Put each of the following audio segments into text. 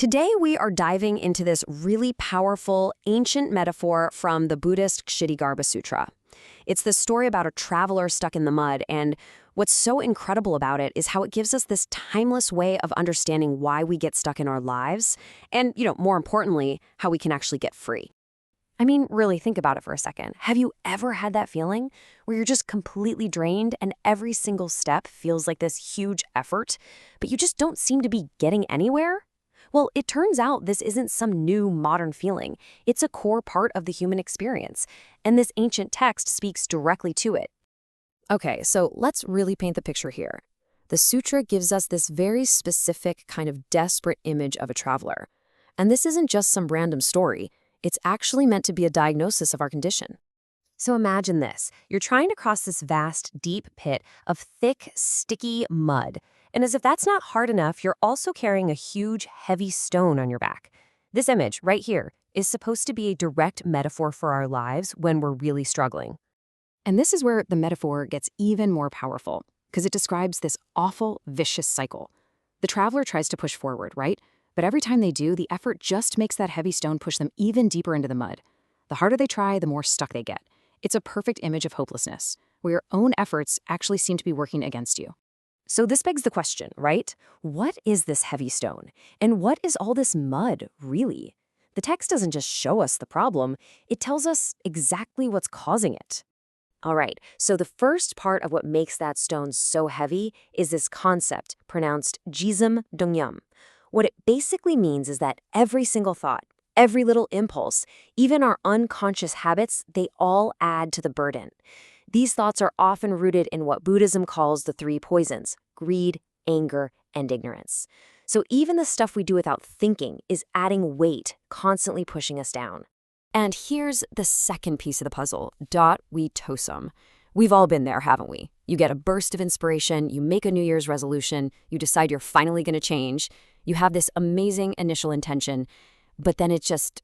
Today we are diving into this really powerful, ancient metaphor from the Buddhist Kṣitigarbha Sutra. It's the story about a traveler stuck in the mud, and what's so incredible about it is how it gives us this timeless way of understanding why we get stuck in our lives, and, more importantly, how we can actually get free. I mean, really think about it for a second. Have you ever had that feeling where you're just completely drained and every single step feels like this huge effort, but you just don't seem to be getting anywhere? Well, it turns out this isn't some new modern feeling. It's a core part of the human experience, and this ancient text speaks directly to it. Okay, so let's really paint the picture here. The sutra gives us this very specific kind of desperate image of a traveler. And this isn't just some random story. It's actually meant to be a diagnosis of our condition. So imagine this. You're trying to cross this vast, deep pit of thick, sticky mud. And as if that's not hard enough, you're also carrying a huge, heavy stone on your back. This image, right here, is supposed to be a direct metaphor for our lives when we're really struggling. And this is where the metaphor gets even more powerful, because it describes this awful, vicious cycle. The traveler tries to push forward, right? But every time they do, the effort just makes that heavy stone push them even deeper into the mud. The harder they try, the more stuck they get. It's a perfect image of hopelessness, where your own efforts actually seem to be working against you. So this begs the question, right? What is this heavy stone? And what is all this mud, really? The text doesn't just show us the problem, it tells us exactly what's causing it. All right, so the first part of what makes that stone so heavy is this concept, pronounced jisum dongyam. What it basically means is that every single thought, every little impulse, even our unconscious habits, they all add to the burden. These thoughts are often rooted in what Buddhism calls the three poisons: greed, anger, and ignorance. So even the stuff we do without thinking is adding weight, constantly pushing us down. And here's the second piece of the puzzle, wholesome. We've all been there, haven't we? You get a burst of inspiration, you make a New Year's resolution, you decide you're finally going to change, you have this amazing initial intention, but then it just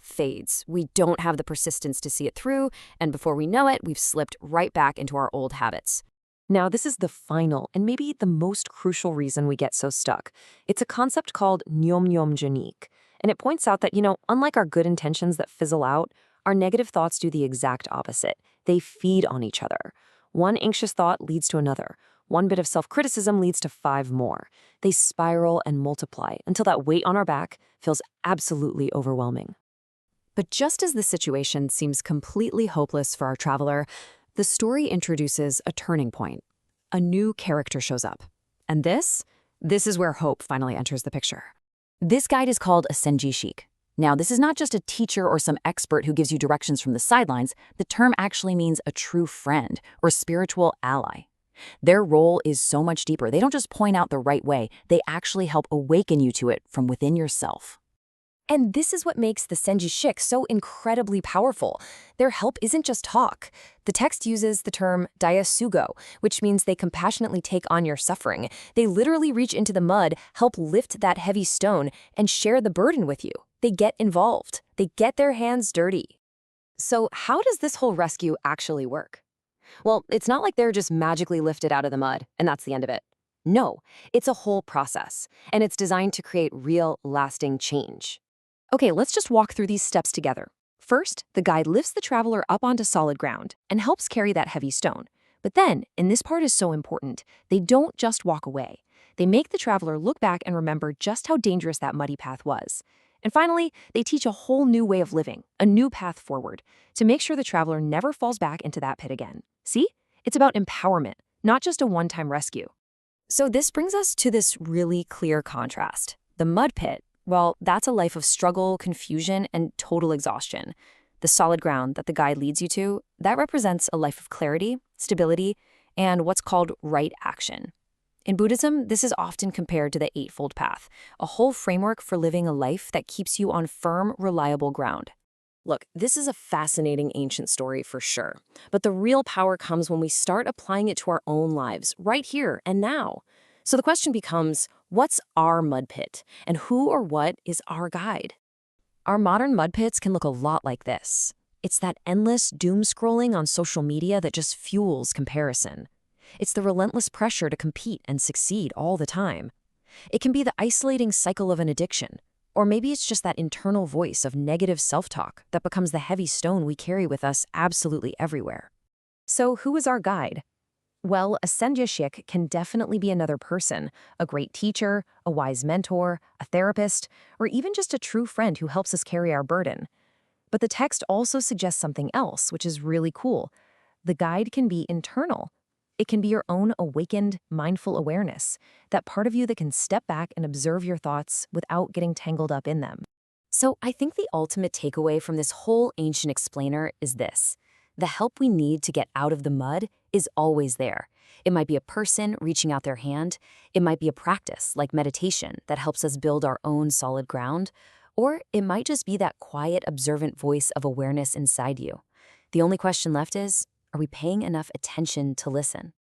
fades. We don't have the persistence to see it through, and before we know it, we've slipped right back into our old habits. Now, this is the final and maybe the most crucial reason we get so stuck. It's a concept called nyom-nyom-jenik, and it points out that, unlike our good intentions that fizzle out, our negative thoughts do the exact opposite. They feed on each other. One anxious thought leads to another. One bit of self-criticism leads to 5 more. They spiral and multiply until that weight on our back feels absolutely overwhelming. But just as the situation seems completely hopeless for our traveler, the story introduces a turning point. A new character shows up. And this is where hope finally enters the picture. This guide is called a senji. Now, this is not just a teacher or some expert who gives you directions from the sidelines. The term actually means a true friend or spiritual ally. Their role is so much deeper. They don't just point out the right way. They actually help awaken you to it from within yourself. And this is what makes the senji so incredibly powerful. Their help isn't just talk. The text uses the term dayasugo, which means they compassionately take on your suffering. They literally reach into the mud, help lift that heavy stone, and share the burden with you. They get involved. They get their hands dirty. So how does this whole rescue actually work? Well, it's not like they're just magically lifted out of the mud, and that's the end of it. No, it's a whole process, and it's designed to create real, lasting change. Okay, let's just walk through these steps together. First, the guide lifts the traveler up onto solid ground and helps carry that heavy stone. But then, and this part is so important, they don't just walk away. They make the traveler look back and remember just how dangerous that muddy path was. And finally, they teach a whole new way of living, a new path forward, to make sure the traveler never falls back into that pit again. See? It's about empowerment, not just a one-time rescue. So this brings us to this really clear contrast. The mud pit, well, that's a life of struggle, confusion, and total exhaustion. The solid ground that the guide leads you to, that represents a life of clarity, stability, and what's called right action. In Buddhism, this is often compared to the Eightfold Path, a whole framework for living a life that keeps you on firm, reliable ground. Look, this is a fascinating ancient story for sure, but the real power comes when we start applying it to our own lives, right here and now. So the question becomes, what's our mud pit, and who or what is our guide? Our modern mud pits can look a lot like this. It's that endless doom scrolling on social media that just fuels comparison. It's the relentless pressure to compete and succeed all the time. It can be the isolating cycle of an addiction. Or maybe it's just that internal voice of negative self-talk that becomes the heavy stone we carry with us absolutely everywhere. So who is our guide? Well, a sengyashik can definitely be another person, a great teacher, a wise mentor, a therapist, or even just a true friend who helps us carry our burden. But the text also suggests something else, which is really cool. The guide can be internal. It can be your own awakened, mindful awareness, that part of you that can step back and observe your thoughts without getting tangled up in them. So I think the ultimate takeaway from this whole ancient explainer is this. The help we need to get out of the mud is always there. It might be a person reaching out their hand. It might be a practice like meditation that helps us build our own solid ground. Or it might just be that quiet, observant voice of awareness inside you. The only question left is, are we paying enough attention to listen?